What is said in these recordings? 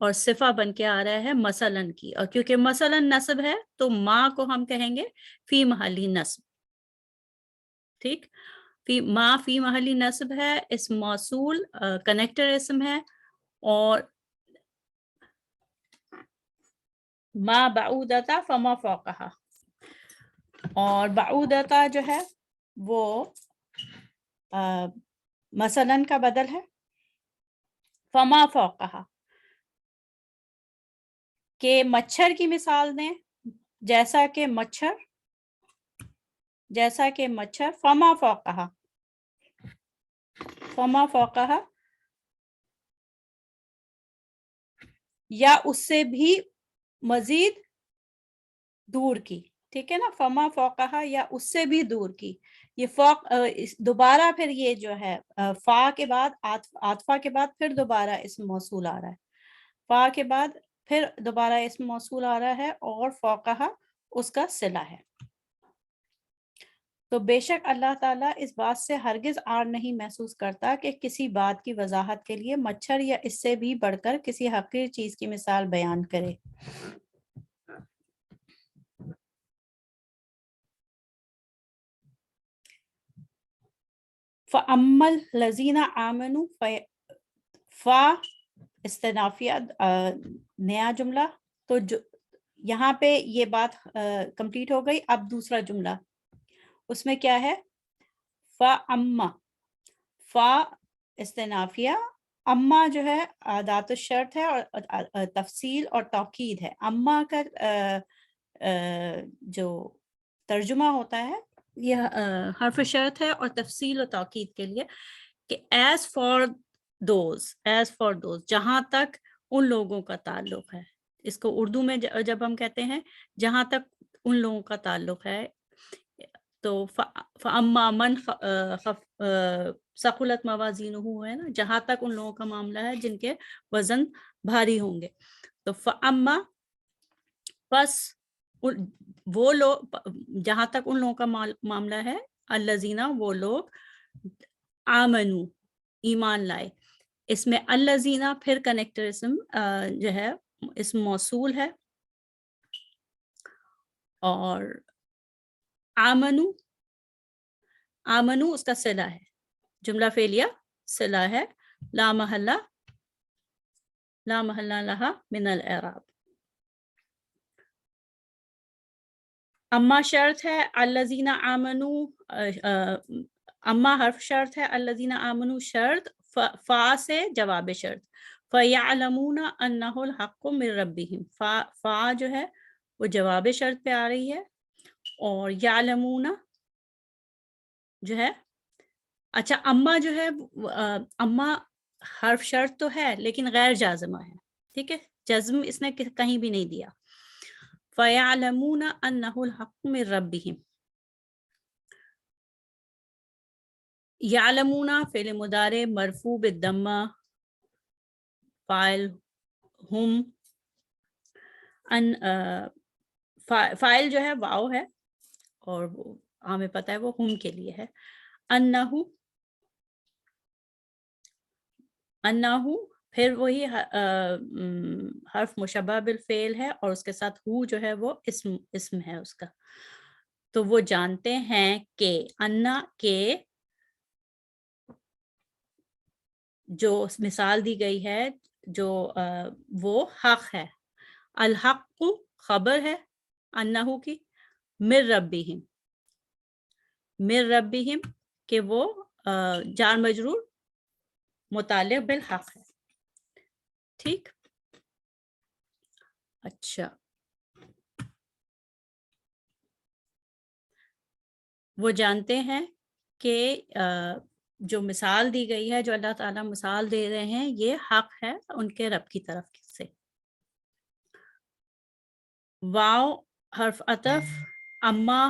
اور صفہ بن کے آ رہا ہے مثلاً کی، اور کیونکہ مثلاً نصب ہے تو ما کو ہم کہیں گے فی محلی نصب. ٹھیک، ما فی محلی نصب ہے، اسم موصول کنیکٹر اسم ہے، اور ما بعودتا فما فوقہا، اور بعودتا جو ہے وہ مثلاً کا بدل ہے. فما فوقہا کہ مچھر کی مثال دیں، جیسا کہ مچھر، جیسا کہ مچھر. فما فوقہا، فما فوقہا یا اس سے بھی مزید دور کی. ٹھیک ہے نا، فما فوقہا یا اس سے بھی دور کی. یہ فوق دوبارہ پھر یہ جو ہے فا کے بعد عاطفہ کے بعد پھر دوبارہ اسم موصول آ رہا ہے. فا کے بعد پھر دوبارہ اسم موصول آ رہا ہے، اور فوقہا اس کا صلہ ہے. تو بے شک اللہ تعالیٰ اس بات سے ہرگز عار نہیں محسوس کرتا کہ کسی بات کی وضاحت کے لیے مچھر یا اس سے بھی بڑھ کر کسی حقیر چیز کی مثال بیان کرے. فَأَمَّا الَّذِينَ آمَنُوا فا استنافیہ نیا جملہ. تو یہاں پہ یہ بات کمپلیٹ ہو گئی. اب دوسرا جملہ اس میں کیا ہے؟ فَأَمَّا، فا استنافیہ، اما جو ہے ادات الشرط ہے اور تفصیل اور توکید ہے. اما کا جو ترجمہ ہوتا ہے یہ حرف شرط ہے اور تفصیل و توکید کے لیے، کہ as far those, as far those, جہاں تک ان لوگوں کا تعلق ہے. اس کو اردو میں جب ہم کہتے ہیں جہاں تک ان لوگوں کا تعلق ہے، تو فَأَمَّا مَنْ ثَقُلَتْ مَوَازِينُهُ ہے نا، جہاں تک ان لوگوں کا معاملہ ہے جن کے وزن بھاری ہوں گے. تو فَأَمَّا پس وہ لوگ، جہاں تک ان لوگوں کا معاملہ ہے، الذین وہ لوگ، آمنو ایمان لائے. اس میں الذین پھر کنیکٹر اسم جو ہے اسم موصول ہے، اور آمنو، آمنو اس کا صلہ ہے، جملہ فعلیہ صلہ ہے، لا محلہ، لا محلہ لہا من الاعراب. اما شرط ہے الذین آمنو، اما حرف شرط ہے الذین آمنو شرط، فا سے جواب شرط. فَيَعْلَمُونَ أَنَّهُ الْحَقُّ مِنْ رَبِّهِمْ، فا جو ہے وہ جواب شرط پہ آ رہی ہے، اور یعلمون جو ہے، اچھا اما جو ہے اما حرف شرط تو ہے لیکن غیر جازمہ ہے. ٹھیک ہے، جزم اس نے کہیں بھی نہیں دیا. فَيَعْلَمُونَ أَنَّهُ الْحَقُّ مِنْ رَبِّهِمْ. یعلمون فعل مضارع مرفوع بالضمہ، فاعل ہم، ان فاعل جو ہے واو ہے، اور ہمیں پتہ ہے وہ ہم کے لیے ہے. انہو، انہو پھر وہی حرف مشبہ بالفعل ہے، اور اس کے ساتھ ہو جو ہے وہ اسم ہے اس کا. تو وہ جانتے ہیں کہ انا کے جو مثال دی گئی ہے جو وہ حق ہے. الحق خبر ہے انہو کی، من ربہم، من ربہم کہ وہ جار مجرور متعلق بالحق ہے. ٹھیک، اچھا وہ جانتے ہیں کہ جو مثال دی گئی ہے، جو اللہ تعالیٰ مثال دے رہے ہیں، یہ حق ہے ان کے رب کی طرف سے. واو حرف عطف، اما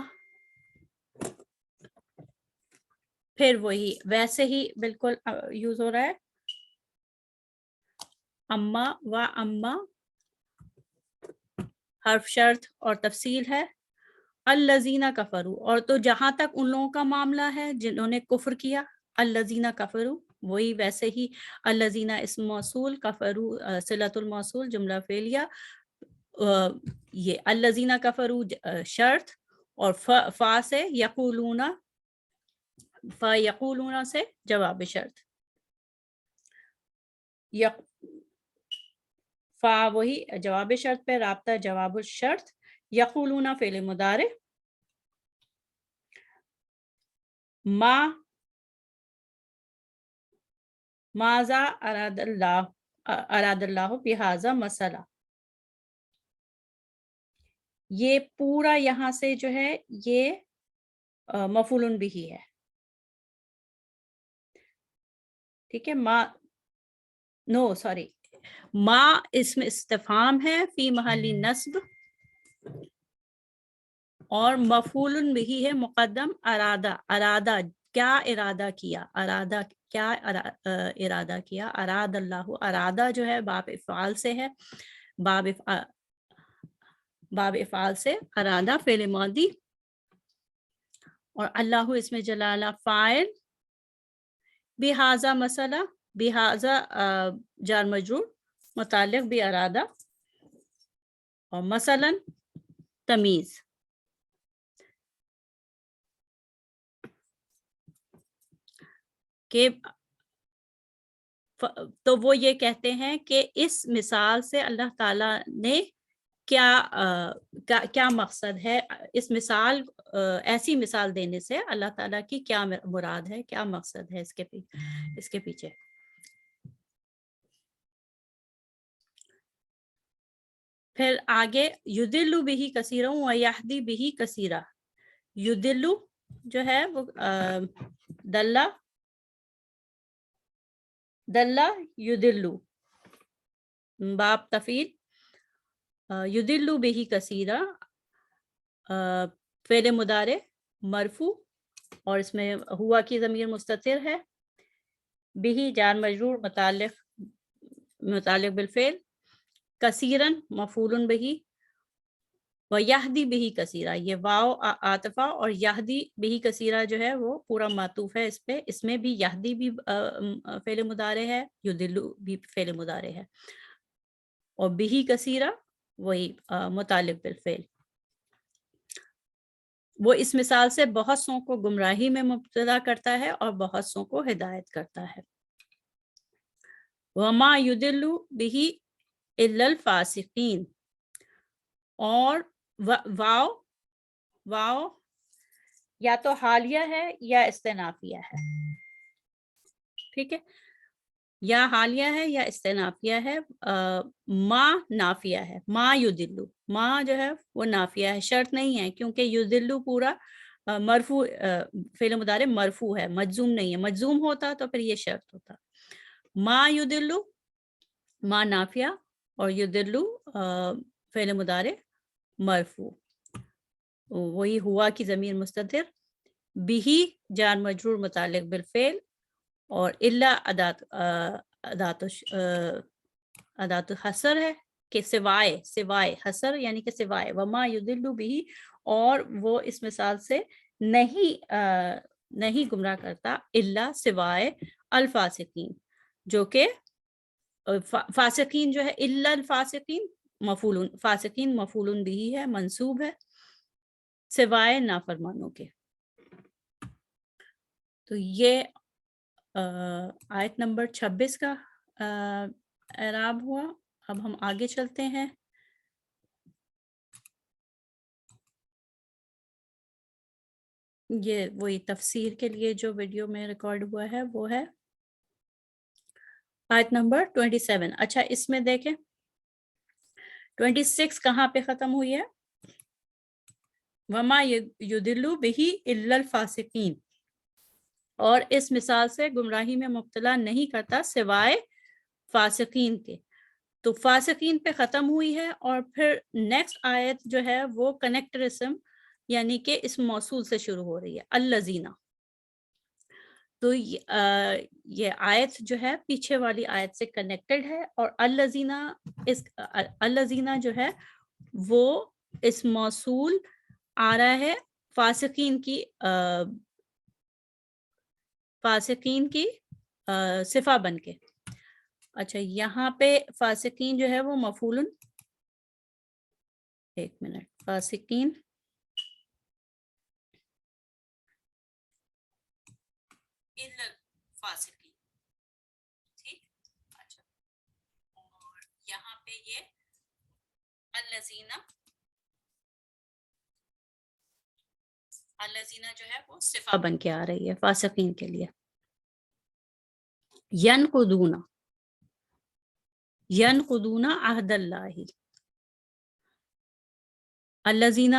پھر وہی ویسے ہی بالکل یوز ہو رہا ہے، اما و اما حرف شرط اور تفصیل ہے. الذین کفروا، اور تو جہاں تک ان لوگوں کا معاملہ ہے جنہوں نے کفر کیا، الذین کفروا وہی ویسے ہی الذین اسم موصول، کفرو صلۃ الموصول، جملہ فعلیہ، یہ الذین کفرو شرط، اور فا سے یقولون، یقولون سے جواب شرط، فا وہی جواب شرط پہ رابطہ جواب الشرط، یقولون فعل مضارع، ماذا اراد اللہ بہذا مسئلہ، یہ پورا یہاں سے جو ہے یہ مفعول بھی ہے، ٹھیک ہے. ما اسم استفہام ہے فی محل نصب، اور مفعول بھی ہے مقدم ارادہ کیا ارادہ کیا، کیا ارادہ کیا، اراد اللہ، ارادہ جو ہے باب افعال سے ہے، باب افعال سے ارادہ فعل ماضی، اور اللہ اس میں جلالہ فاعل، بہذا مسئلہ، بہذا جار مجرور متعلق بھی ارادہ، اور مثلا تمیز. کہ تو وہ یہ کہتے ہیں کہ اس مثال سے اللہ تعالیٰ نے کیا مقصد ہے، اس مثال ایسی مثال دینے سے اللہ تعالیٰ کی کیا مراد ہے، کیا مقصد ہے اس کے پیچھے. پھر آگے یدل بہ کثیرا و یہدی بہ کثیرا، یدل جو ہے وہ دلہ یدل، باب تفعیل، یدل بہ کثیرا فعل مضارع مرفوع، اور اس میں ہوا کی ضمیر مستتر ہے، بہ جار مجرور متعلق بالفعل، کثیرن مفعول بہ، و یہدی بہ کثیرا، یہ واو عاطفہ، اور یہدی بہ کثیرا جو ہے وہ پورا معطوف ہے اس پہ، اس میں بھی یہدی بھی فعل مضارع ہے، یدل بھی فعل مضارع ہے، اور بہ کثیرا وہی متعلق بالفعل. وہ اس مثال سے بہت سوں کو گمراہی میں مبتلا کرتا ہے اور بہت سوں کو ہدایت کرتا ہے. وما یدل بہ الا الفاسقین، اور واو یا تو حالیہ ہے یا استنافیہ ہے، ٹھیک ہے، یا حالیہ ہے یا استنافیہ ہے. ما نافیہ ہے، ما یدلو، ما جو ہے وہ نافیہ ہے، شرط نہیں ہے، کیونکہ یدلو پورا مرفوع فعل مضارع مرفوع ہے، مجزوم نہیں ہے، مجزوم ہوتا تو پھر یہ شرط ہوتا. ما یدلو ما نافیہ، اور یدلو فعل مضارع مرفوع، وہی ہوا کی ضمیر مستتر، بھی جار مجرور متعلق بالفعل، اور الا ادات حسر ہے کہ سوائے حسر یعنی کہ سوائے، وما یدل بھی، اور وہ اس مثال سے نہیں گمراہ کرتا الا سوائے الفاسقین، جو کہ فاسقین جو ہے الا الفاسقین مفعول، فاسقین مفعول بھی ہے، منصوب ہے، سوائے نافرمانوں کے. تو یہ آیت نمبر 26 کا اعراب ہوا. اب ہم آگے چلتے ہیں. یہ وہی تفسیر کے لیے جو ویڈیو میں ریکارڈ ہوا ہے وہ ہے آیت نمبر 27. اچھا اس میں دیکھیں 26 کہاں پہ ختم ہوئی ہے؟ وما یدل بہ الا الفاسقین، اور اس مثال سے گمراہی میں مبتلا نہیں کرتا سوائے فاسقین کے. تو فاسقین پہ ختم ہوئی ہے، اور پھر نیکسٹ آیت جو ہے وہ کنیکٹر اسم یعنی کہ اس موصول سے شروع ہو رہی ہے، الذین. تو یہ آیت جو ہے پیچھے والی آیت سے کنیکٹڈ ہے، اور الذین جو ہے وہ اس موصول آ رہا ہے فاسقین کی صفہ بن کے. اچھا یہاں پہ فاسقین جو ہے وہ مفعولن، ایک منٹ، فاسقین فاسقین، ٹھیک. اچھا اور یہاں پہ یہ الذین جو ہے وہ صفہ بن کے آ رہی ہے فاسقین کے لیے. ینقضون عہد اللہ، الذین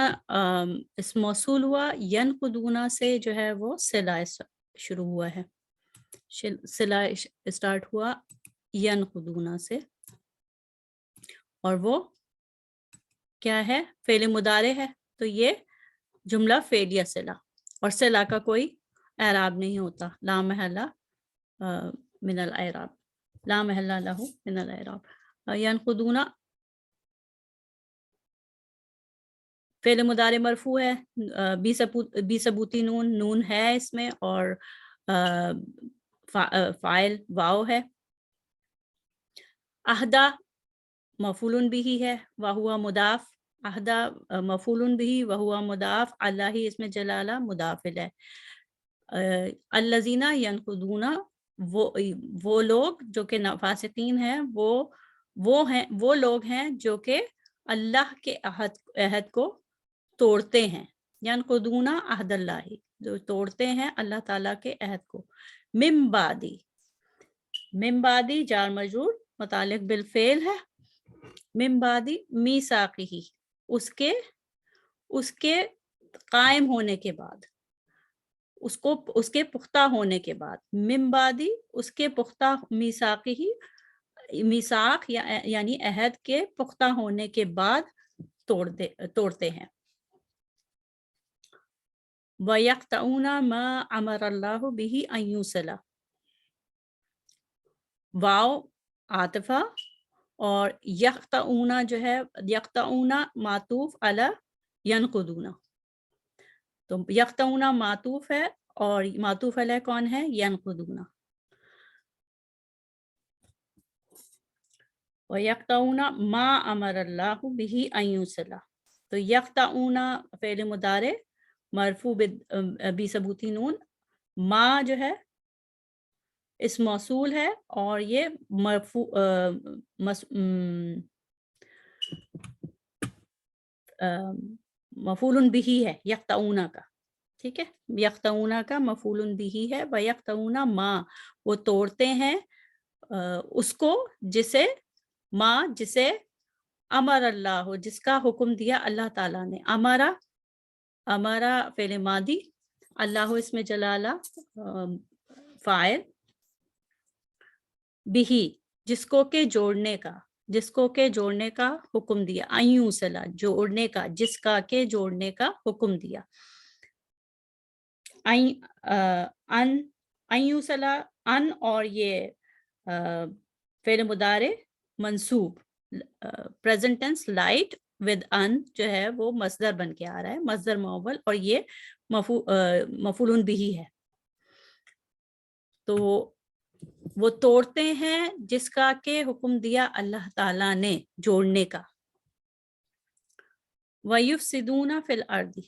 اس موصول ہوا، ینقضون سے جو ہے وہ صلہ شروع ہوا ہے، صلہ اسٹارٹ ہوا ینقضون سے، اور وہ کیا ہے؟ فعل مضارع ہے، تو یہ جملہ فعلیہ صلہ، اور صلہ کا کوئی اعراب نہیں ہوتا، لا محلہ من الاعراب، لا محلہ لہ من الاعراب. ینقضون فعل مضارع مرفوع ہے، بی ثبوتی نون ہے اس میں، اور فاعل واو ہے. عہدہ مفعول بھی ہے وہو مضاف، عہدہ مفعول بھی وہو مضاف، اللہ ہی اس میں جلالہ مضاف ہے. الذین ینقضون وہ لوگ جو کہ فاسقین ہیں، وہ لوگ ہیں جو کہ اللہ کے عہد کو توڑتے ہیں. ینقضون عہد اللہ، جو توڑتے ہیں اللہ تعالیٰ کے عہد کو. من بعدی جار مجرور متعلق بالفعل ہے، من بعدی میثاقہ، اس کے قائم ہونے کے بعد، اس کے پختہ ہونے کے بعد، من بعدی اس کے پختہ، میثاقہ میثاق یعنی عہد کے پختہ ہونے کے بعد توڑتے ہیں. وَيَقْطَعُونَ مَا أَمَرَ اللَّهُ بِهِ أَن يُوصَلَ، واو عاطفہ، اور یقطعون جو ہے، یقطعون معطوف علی ینقضون، تو یقطعون معطوف ہے اور معطوف علیہ کون ہے؟ ینقضون. وَيَقْطَعُونَ مَا أَمَرَ اللَّهُ بِهِ أَن يُوصَلَ، تو یقطعون فعل مضارع مرفوع بی ثبوتی نون، ما جو ہے اس موصول ہے، اور یہ مفعول بھی ہے یقطعون کا، ٹھیک ہے، یقطعون کا مفعول بھی ہے. وَيَقْطَعُونَ ما وہ توڑتے ہیں اس کو، جسے امر اللہ، جس کا حکم دیا اللہ تعالیٰ نے. امارا فعل ماضی، اللہ اس میں جلالہ فاعل، بھی جس کو کہ جوڑنے کا حکم دیا، ایوں صلا جوڑنے کا، جس کا کہ جوڑنے کا حکم دیا. ایوں صلا ان، اور یہ فعل مضارع منصوب present tense light with in جو ہے وہ مصدر بن کے آ رہا ہے، مصدر معول، اور یہ مفعول بھی ہے. تو وہ توڑتے ہیں جس کا کہ حکم دیا اللہ تعالیٰ نے جوڑنے کا. وَيُفْسِدُونَ فِي الْأَرْضِ،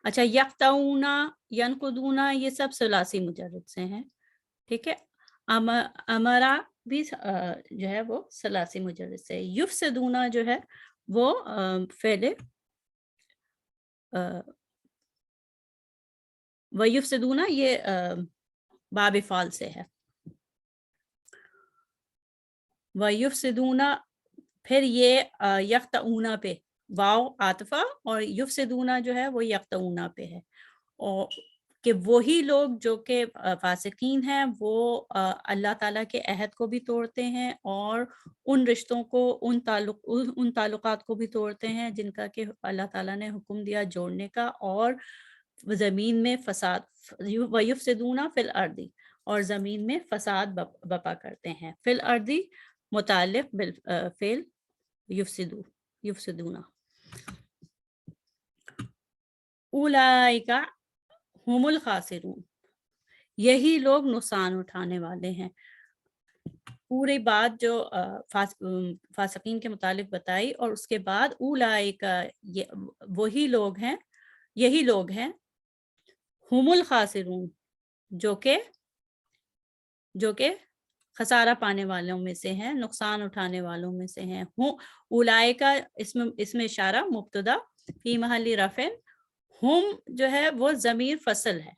اچھا یقطعون، ینقضون یہ سب ثلاثی مجرد سے ہیں، ٹھیک ہے. امرا بھی جو ہے وہ ثلاثی مجرد سے. یفسدون جو ہے وہ فعل ویفسدون یہ باب فعل سے ہے. ویفسدون، پھر یہ یقطعون پہ واو عاطفہ، اور یفسدون جو ہے وہ یقطعون پہ ہے، اور کہ وہی لوگ جو کہ فاسقین ہیں وہ اللہ تعالیٰ کے عہد کو بھی توڑتے ہیں، اور ان رشتوں کو، ان تعلقات کو بھی توڑتے ہیں جن کا کہ اللہ تعالیٰ نے حکم دیا جوڑنے کا، اور زمین میں فساد. وَيُفْسِدُونَ فِي الْأَرْضِ، اور زمین میں فساد بپا کرتے ہیں. فی الارض متعلق بالفعل یفسدون. اولئک هم الخاسرون، یہی لوگ نقصان اٹھانے والے ہیں. پوری بات جو فاسقین کے متعلق بتائی، اور اس کے بعد اولئک وہی لوگ ہیں، یہی لوگ ہیں، ہم الخاسرون، جو کہ خسارہ پانے والوں میں سے ہیں، نقصان اٹھانے والوں میں سے ہیں. اولئک اس میں اشارہ مبتدا فی محل رفع، ہم جو ہے وہ ضمیر فصل ہے،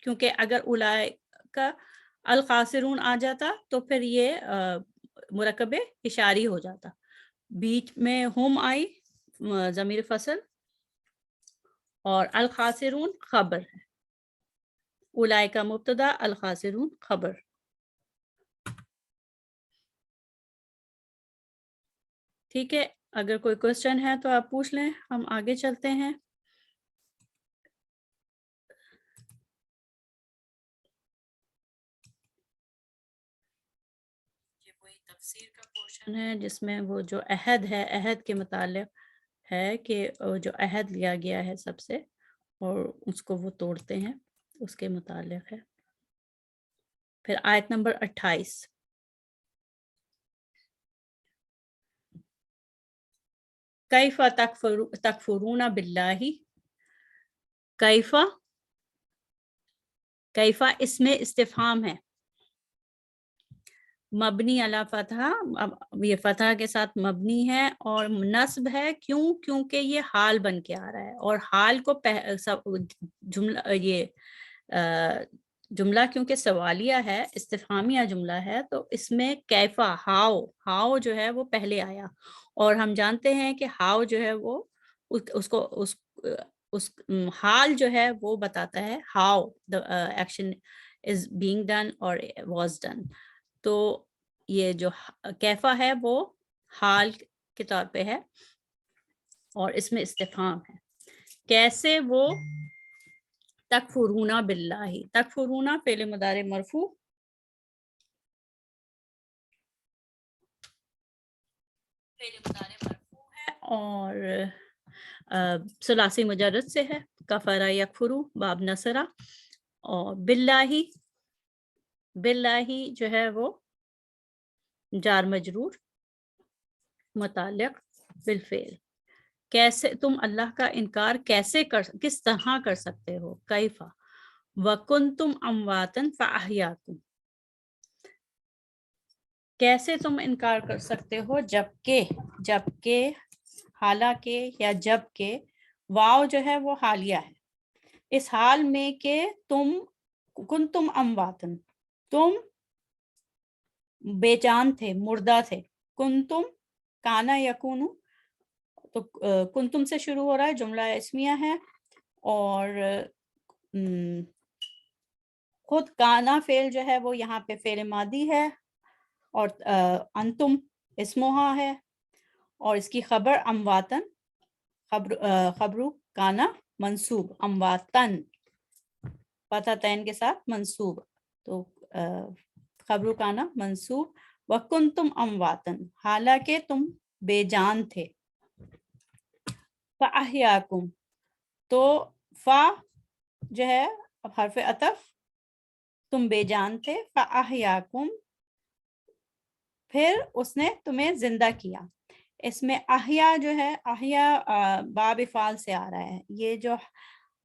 کیونکہ اگر اولئک الخاسرون آ جاتا تو پھر یہ مرکب اشاری ہو جاتا. بیچ میں ہم آئی ضمیر فصل، اور الخاسرون خبر ہے. اولئک مبتدا، الخاسرون خبر. ٹھیک ہے، اگر کوئی کوشچن ہے تو آپ پوچھ لیں، ہم آگے چلتے ہیں. یہ وہی تفسیر کا پورشن ہے جس میں وہ جو عہد ہے، عہد کے متعلق ہے کہ جو عہد لیا گیا ہے سب سے اور اس کو وہ توڑتے ہیں، اس کے متعلق ہے. پھر آیت نمبر 28. کیف تکفرون باللہ. کیف اس میں استفہام ہے، مبنی علی فتح، یہ فتح کے ساتھ مبنی ہے اور نصب ہے. کیونکہ یہ حال بن کے آ رہا ہے، اور حال کو جملہ کیونکہ سوالیہ ہے، استفہامیہ جملہ ہے، تو اس میں کیفا، ہاؤ جو ہے وہ پہلے آیا، اور ہم جانتے ہیں کہ ہاؤ جو ہے وہ اس حال جو ہے وہ بتاتا ہے how the action is being done اور was done. تو یہ جو کیفا ہے وہ حال کے طور پہ ہے، اور اس میں استفہام ہے. کیسے وہ تکفرون باللہ، تکفرون فعل مضارع مرفوع، ہے اور ثلاثی مجرد سے ہے. کفر یکفرو باب نصرہ، اور باللہ جو ہے وہ جار مجرور متعلق بالفعل. کیسے تم اللہ کا انکار کس طرح کر سکتے ہو. کیفا وکنتم امواتا فاحیاکم، کیسے تم انکار کر سکتے ہو جبکہ حالانکہ یا جبکہ واو جو ہے وہ حالیہ ہے، اس حال میں کہ تم کنتم امواتن، تم بے جان تھے، مردہ تھے. کنتم کانا یکونو، تو کنتم سے شروع ہو رہا ہے، جملہ اسمیہ ہے، اور خود کانا فعل جو ہے وہ یہاں پہ فعل ماضی ہے، اور انتم اسمہا ہے، اور اس کی خبر امواتن، خبرو کانا منصوب، امواتن فتح تین کے ساتھ منصوب، تو خبرو کانا منصوب. وکنتم امواتن، حالانکہ تم بے جان تھے. فاحیاکم، تو فا جو ہے حرف عطف، تم بے جان تھے، فاحیاکم پھر اس نے تمہیں زندہ کیا. اس میں احیا جو ہے، احیا باب افعال سے آ رہا ہے. یہ جو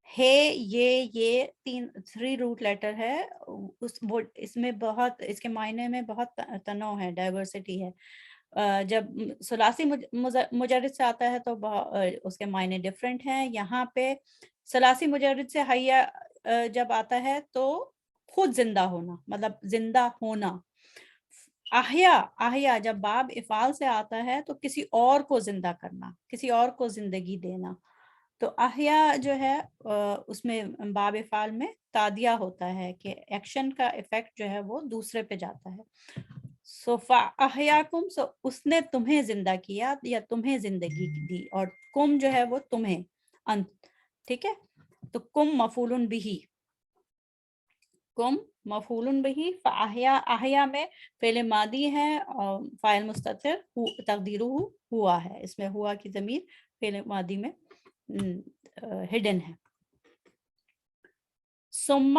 ہے یہ 3 روٹ لیٹر ہے، اس میں بہت، اس کے معنی میں بہت تنوع ہے، ڈائیورسٹی ہے. جب ثلاثی مجرد سے آتا ہے تو اس کے معنی ڈفرینٹ ہیں. یہاں پہ ثلاثی مجرد سے حیا جب آتا ہے تو خود زندہ ہونا، مطلب زندہ ہونا. احیا جب باب افعال سے آتا ہے تو کسی اور کو زندہ کرنا، کسی اور کو زندگی دینا. تو احیا جو ہے اس میں باب افعال میں تادیہ ہوتا ہے کہ ایکشن کا ایفیکٹ جو ہے وہ دوسرے پہ جاتا ہے. سو فاحیاکم، سو اس نے تمہیں زندہ کیا یا تمہیں زندگی دی، اور کم جو ہے وہ تمہیں، انت. ٹھیک ہے، تو کم مفعول بہ، کم مفعول بہ. احیا میں فعل ماضی ہے اور فاعل مستتر تقدیرہ ہوا ہے. اس میں ہوا کی ضمیر فعل ماضی میں ہڈن ہے. ثم